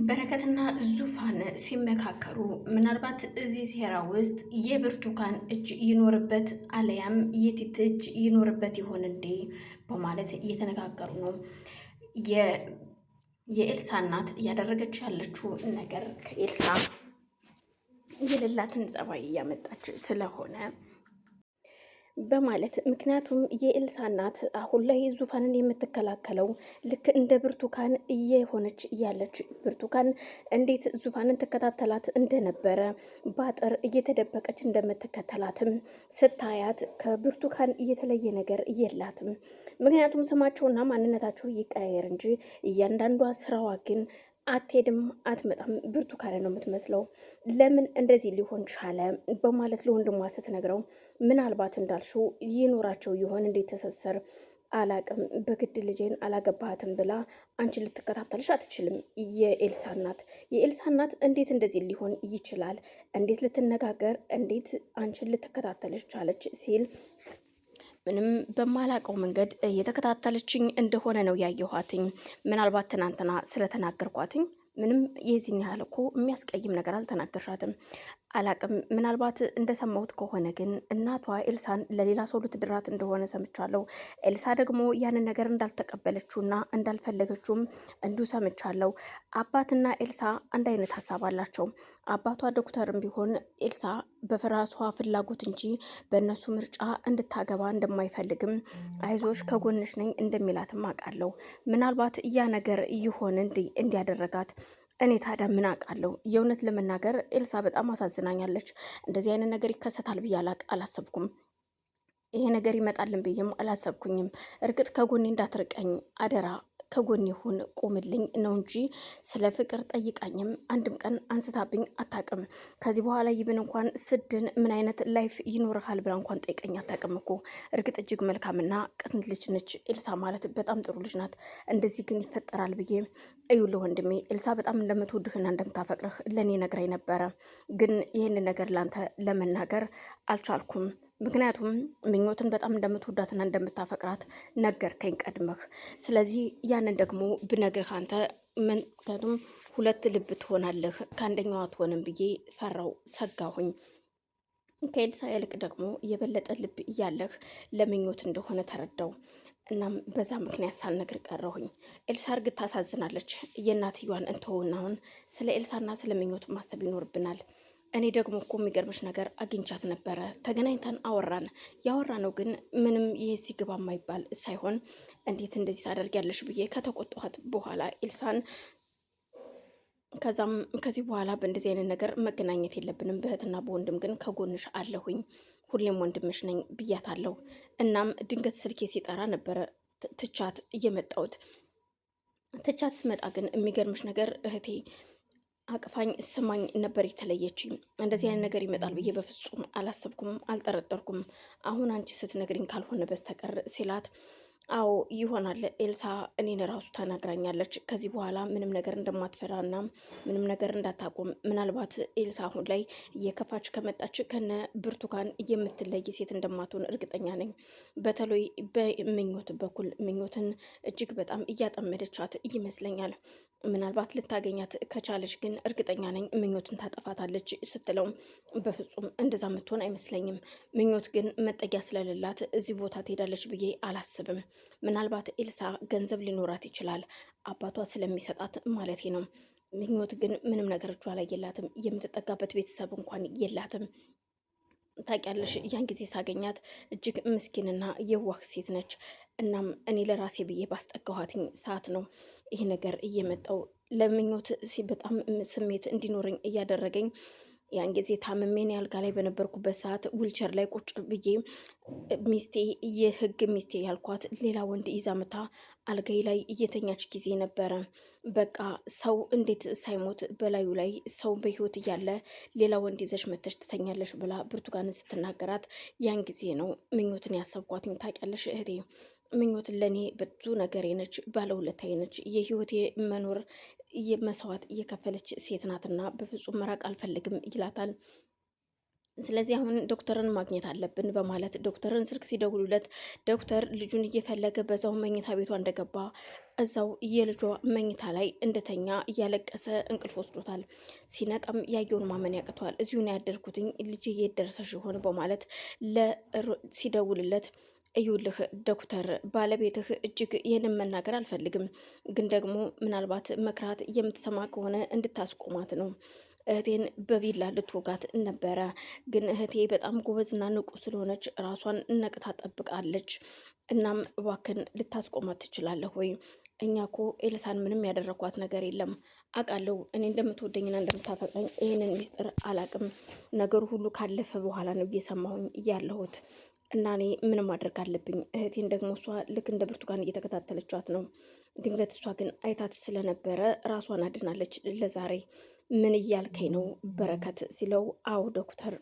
በረከትና ዙፋን ሲመካከሩ ምናልባት እዚህ ሴራ ውስጥ የብርቱካን እጅ ይኖርበት አለያም የቲት እጅ ይኖርበት ይሆን እንዴ በማለት እየተነጋገሩ ነው። የኤልሳ እናት እያደረገች ያለችው ነገር ከኤልሳ የሌላትን ጸባይ እያመጣች ስለሆነ በማለት ምክንያቱም የኤልሳ እናት አሁን ላይ ዙፋንን የምትከላከለው ልክ እንደ ብርቱካን እየሆነች እያለች ብርቱካን እንዴት ዙፋንን ትከታተላት እንደነበረ በአጥር እየተደበቀች እንደምትከተላትም ስታያት ከብርቱካን እየተለየ ነገር የላትም። ምክንያቱም ስማቸውና ማንነታቸው ይቀያየር እንጂ እያንዳንዷ ስራዋ ግን አትሄድም አትመጣም፣ ብርቱካን ነው የምትመስለው። ለምን እንደዚህ ሊሆን ቻለ በማለት ለወንድሟ ስትነግረው ምናልባት እንዳልሽው ይኖራቸው ይሆን እንዴት ተሰሰር አላቅም፣ በግድ ልጄን አላገባሃትም ብላ አንቺን ልትከታተልሽ አትችልም። የኤልሳ እናት እንዴት እንደዚህ ሊሆን ይችላል? እንዴት ልትነጋገር፣ እንዴት አንቺን ልትከታተልሽ ቻለች? ሲል ምንም በማላቀው መንገድ እየተከታተለችኝ እንደሆነ ነው ያየኋትኝ። ምናልባት ትናንትና ስለተናገርኳትኝ ምንም የዚህን ያህል እኮ የሚያስቀይም ነገር አልተናገርሻትም። አላቅም፣ ምናልባት እንደሰማሁት ከሆነ ግን እናቷ ኤልሳን ለሌላ ሰው ልትድራት እንደሆነ ሰምቻለሁ። ኤልሳ ደግሞ ያንን ነገር እንዳልተቀበለችውና እንዳልፈለገችውም እንዲሁ ሰምቻለሁ። አባትና ኤልሳ አንድ አይነት ሀሳብ አላቸው። አባቷ ዶክተርም ቢሆን ኤልሳ በራሷ ፍላጎት እንጂ በእነሱ ምርጫ እንድታገባ እንደማይፈልግም አይዞሽ ከጎንሽ ነኝ እንደሚላትም አውቃለሁ። ምናልባት ያ ነገር ይሆን እንዲያደረጋት እኔ ታዲያ ምን አውቃለሁ? የእውነት ለመናገር ኤልሳ በጣም አሳዝናኛለች። እንደዚህ አይነት ነገር ይከሰታል ብዬ አላሰብኩም። ይሄ ነገር ይመጣልን ብዬም አላሰብኩኝም። እርግጥ ከጎኔ እንዳትርቀኝ አደራ፣ ከጎኔ ሁን፣ ቁምልኝ ነው እንጂ ስለ ፍቅር ጠይቃኝም አንድም ቀን አንስታብኝ አታቅም። ከዚህ በኋላ ይብን እንኳን ስድን ምን አይነት ላይፍ ይኖርሃል ብላ እንኳን ጠይቀኝ አታቅም እኮ። እርግጥ እጅግ መልካምና ቅን ልጅ ነች ኤልሳ ማለት በጣም ጥሩ ልጅ ናት። እንደዚህ ግን ይፈጠራል ብዬ እዩልህ ወንድሜ፣ ኤልሳ በጣም እንደምትወድህና እንደምታፈቅርህ ለእኔ ነግራኝ ነበረ። ግን ይህንን ነገር ላንተ ለመናገር አልቻልኩም። ምክንያቱም ምኞትን በጣም እንደምትወዳትና እንደምታፈቅራት ነገርከኝ ቀድመህ። ስለዚህ ያንን ደግሞ ብነግርህ አንተ ምክንያቱም ሁለት ልብ ትሆናለህ ከአንደኛው አትሆንም ብዬ ፈራው፣ ሰጋሁኝ። ከኤልሳ ይልቅ ደግሞ የበለጠ ልብ እያለህ ለምኞት እንደሆነ ተረዳው። እናም በዛ ምክንያት ሳልነግር ቀረሁኝ። ኤልሳ እርግጥ ታሳዝናለች። የእናትየዋን እንተውና አሁን ስለ ኤልሳና ስለ ምኞት ማሰብ ይኖርብናል። እኔ ደግሞ እኮ የሚገርምሽ ነገር አግኝቻት ነበረ። ተገናኝተን አወራን። ያወራነው ግን ምንም ይሄ ሲግባ የማይባል ሳይሆን እንዴት እንደዚህ ታደርጊያለሽ ብዬ ከተቆጣኋት በኋላ ኤልሳን ከዚህ በኋላ በእንደዚህ አይነት ነገር መገናኘት የለብንም፣ በእህትና በወንድም ግን ከጎንሽ አለሁኝ፣ ሁሌም ወንድምሽ ነኝ ብያታለሁ። እናም ድንገት ስልኬ ሲጠራ ነበረ ትቻት እየመጣሁት። ትቻት ስመጣ ግን የሚገርምሽ ነገር እህቴ አቅፋኝ ስማኝ ነበር የተለየችኝ። እንደዚህ አይነት ነገር ይመጣል ብዬ በፍጹም አላሰብኩም፣ አልጠረጠርኩም። አሁን አንቺ ስትነግሪኝ ካልሆነ በስተቀር ሲላት አዎ ይሆናል ኤልሳ እኔን ራሱ ተናግራኛለች። ከዚህ በኋላ ምንም ነገር እንደማትፈራና ምንም ነገር እንዳታቆም፣ ምናልባት ኤልሳ አሁን ላይ እየከፋች ከመጣች ከነ ብርቱካን የምትለይ ሴት እንደማትሆን እርግጠኛ ነኝ። በተለይ በምኞት በኩል ምኞትን እጅግ በጣም እያጠመደቻት ይመስለኛል። ምናልባት ልታገኛት ከቻለች ግን እርግጠኛ ነኝ ምኞትን ታጠፋታለች ስትለው በፍጹም እንደዛ የምትሆን አይመስለኝም። ምኞት ግን መጠጊያ ስለሌላት እዚህ ቦታ ትሄዳለች ብዬ አላስብም። ምናልባት ኤልሳ ገንዘብ ሊኖራት ይችላል፣ አባቷ ስለሚሰጣት ማለት ነው። ምኞት ግን ምንም ነገር እጇ ላይ የላትም። የምትጠጋበት ቤተሰብ እንኳን የላትም። ታውቂያለሽ፣ ያን ጊዜ ሳገኛት እጅግ ምስኪንና የዋህ ሴት ነች። እናም እኔ ለራሴ ብዬ ባስጠጋኋትኝ ሰዓት ነው ይህ ነገር እየመጣው ለምኞት በጣም ስሜት እንዲኖረኝ እያደረገኝ። ያን ጊዜ ታምሜን አልጋ ላይ በነበርኩበት ሰዓት ዊልቸር ላይ ቁጭ ብዬ ሚስቴ የህግ ሚስቴ ያልኳት ሌላ ወንድ ይዛ መታ አልጋይ ላይ እየተኛች ጊዜ ነበረ። በቃ ሰው እንዴት ሳይሞት በላዩ ላይ ሰው በህይወት እያለ ሌላ ወንድ ይዘሽ መተሽ ትተኛለሽ ብላ ብርቱካንን ስትናገራት ያን ጊዜ ነው ምኞትን ያሰብኳትኝ። ታውቂያለሽ እህቴ ምኞት ለእኔ ብዙ ነገሬ ነች፣ ባለውለታዬ ነች። የህይወቴ መኖር መስዋዕት እየከፈለች ሴት ናትና በፍጹም መራቅ አልፈልግም ይላታል። ስለዚህ አሁን ዶክተርን ማግኘት አለብን በማለት ዶክተርን ስልክ ሲደውሉለት ዶክተር ልጁን እየፈለገ በዛው መኝታ ቤቷ እንደገባ እዛው የልጇ መኝታ ላይ እንደተኛ እያለቀሰ እንቅልፍ ወስዶታል። ሲነቀም ያየውን ማመን ያቅተዋል። እዚሁን ያደርኩትኝ ልጅ የት ደርሰሽ ይሆን በማለት ሲደውልለት እዩልህ ዶክተር፣ ባለቤትህ እጅግ ይህንን መናገር አልፈልግም፣ ግን ደግሞ ምናልባት መክራት የምትሰማ ከሆነ እንድታስቆማት ነው። እህቴን በቢላ ልትወጋት ነበረ፣ ግን እህቴ በጣም ጎበዝና ንቁ ስለሆነች ራሷን ነቅታ ጠብቃለች። እናም እባክን ልታስቆማት ትችላለህ ወይ? እኛ ኮ ኤልሳን ምንም ያደረኳት ነገር የለም። አውቃለሁ እኔ እንደምትወደኝና እንደምታፈቅረኝ፣ ይህንን ሚስጥር አላቅም። ነገሩ ሁሉ ካለፈ በኋላ ነው እየሰማሁኝ ያለሁት እና እኔ ምንም ማድረግ አለብኝ። እህቴን ደግሞ እሷ ልክ እንደ ብርቱካን እየተከታተለቻት ነው። ድንገት እሷ ግን አይታት ስለነበረ ራሷን አድናለች። ለዛሬ ምን እያልከኝ ነው በረከት ሲለው፣ አዎ ዶክተር